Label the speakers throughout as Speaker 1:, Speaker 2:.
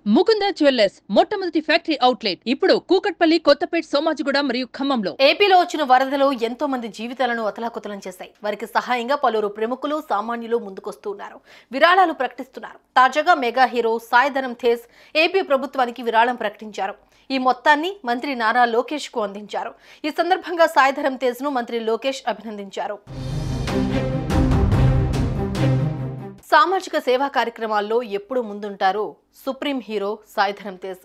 Speaker 1: Mukunda jewellers మొట్టమొదటి factory outlet ఇప్పుడు కూకట్పల్లి, కొత్తపేట్, సోమాజిగూడ మరియు ఖమ్మంలో.
Speaker 2: ఏపీలో వచ్చిన వరదలు ఎంతో మంది జీవితాలను అతలాకుతలం చేశాయి. వారికి సహాయంగా పలువురు ప్రముఖులు, సామాన్యులు ముందుకొస్తున్నారు, విరాళాలు ప్రకటిస్తున్నారు. తాజాగా mega hero Sai Dharam Tej AP ప్రభుత్వానికి విరాళం ప్రకటించారు. ఈ మొత్తాన్ని మంత్రి నారా లోకేష్ కు అందించారు. ఈ సందర్భంగా సాయి ధరమ్ తేజ్ ను మంత్రి లోకేష్ అభినందించారు. సామాజిక సేవా కార్యక్రమాల్లో ఎప్పుడు ముందుంటారు సుప్రీం హీరో సాయి ధరమ్ తేజ్.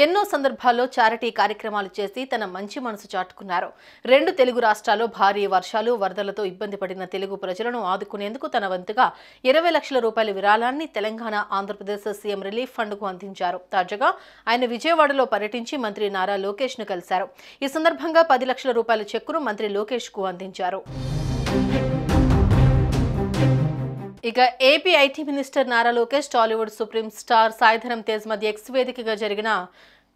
Speaker 2: ఎన్నో సందర్భాల్లో చారిటీ కార్యక్రమాలు చేసి తన మంచి మనసు చాటుకున్నారు. 2 తెలుగు రాష్ట్రాల్లో భారీ వర్షాలు, వరదలతో ఇబ్బంది పడిన తెలుగు ప్రజలను ఆదుకునేందుకు తన వంతుగా 20 లక్షల రూపాయల విరాళాన్ని Telangana, Andhra Pradesh CM relief fund కు అందించారు. తాజాగా ఆయన విజయవాడలో పర్యటించి మంత్రి నారా లోకేష్ ను కలిశారు. ఈ సందర్భంగా 10 లక్షల రూపాయల చెక్కును మంత్రి లోకేష్ కు అందించారు. ఇక AP IT minister Nara Lokesh, Tollywood supreme star Sai Dharam Tej మధ్య ఎక్స్ వేదికగా జరిగిన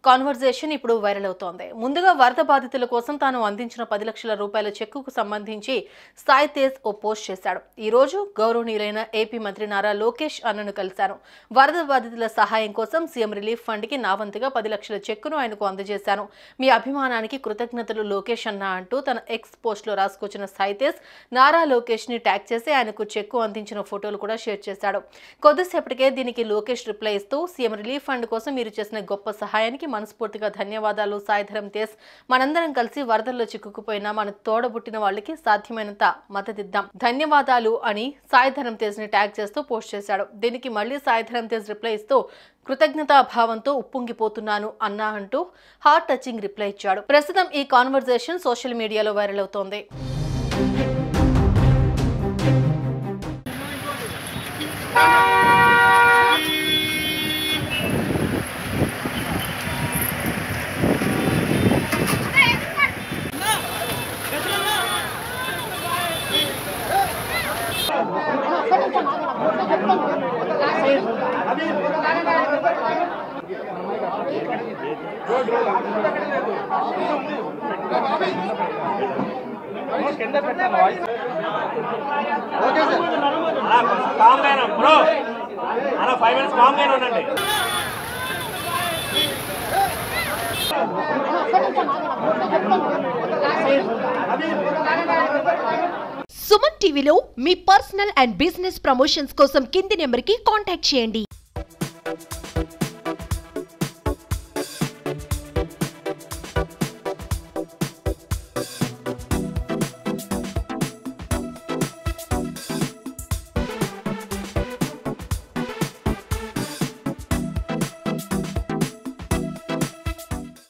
Speaker 2: కాన్వర్జేషన్ ఇప్పుడు వైరల్ అవుతోంది. ముందుగా వరద బాధితుల కోసం తాను అందించిన 10 లక్షల రూపాయల చెక్కుకు సంబంధించి సాయి తేజ్ ఓ పోస్ట్ చేశాడు. ఈ రోజు గౌరవనీయులైన ఏపీ మంత్రి నారా లోకేష్ అన్నను కలిశాను. వరద బాధితుల సహాయం కోసం సీఎం రిలీఫ్ ఫండ్ కి నా వంతుగా 10 లక్షల చెక్కును ఆయనకు అందజేశాను. మీ అభిమానానికి కృతజ్ఞతలు లోకేష్ అన్న అంటూ తన ఎక్స్ పోస్ట్ లో రాసుకొచ్చిన సాయి తేజ్ నారా లోకేష్ ని ట్యాగ్ చేసి ఆయనకు చెక్కు అందించిన ఫోటోలు కూడా షేర్ చేశాడు. కొద్దిసేపటికే దీనికి లోకేష్ రిప్లై ఇస్తూ సీఎం రిలీఫ్ ఫండ్ కోసం మీరు చేసిన గొప్ప సహాయానికి మనస్ఫూర్తిగా ధన్యవాదాలు సాయి ధరమ్ తేజ్. మనందరం కలిసి వరదల్లో చిక్కుకుపోయినా మన తోడబుట్టిన వాళ్ళకి సాధ్యమైనంత మద్దతిద్దాం, ధన్యవాదాలు అని సాయి ధరమ్ తేజ్ ని ట్యాగ్ చేస్తూ పోస్ట్ చేశాడు. దీనికి మళ్ళీ సాయి ధరమ్ తేజ్ రిప్లై ఇస్తూ కృతజ్ఞతాభావంతో ఉప్పొంగిపోతున్నాను అన్నా అంటూ హార్ట్ టచింగ్ రిప్లై ఇచ్చాడు. ప్రస్తుతం ఈ కాన్వర్జేషన్ సోషల్ మీడియాలో వైరల్ అవుతోంది.
Speaker 3: సుమన్ టీవీలో మీ పర్సనల్ అండ్ బిజినెస్ ప్రమోషన్స్ కోసం కింది నెంబర్కి కాంటాక్ట్ చేయండి.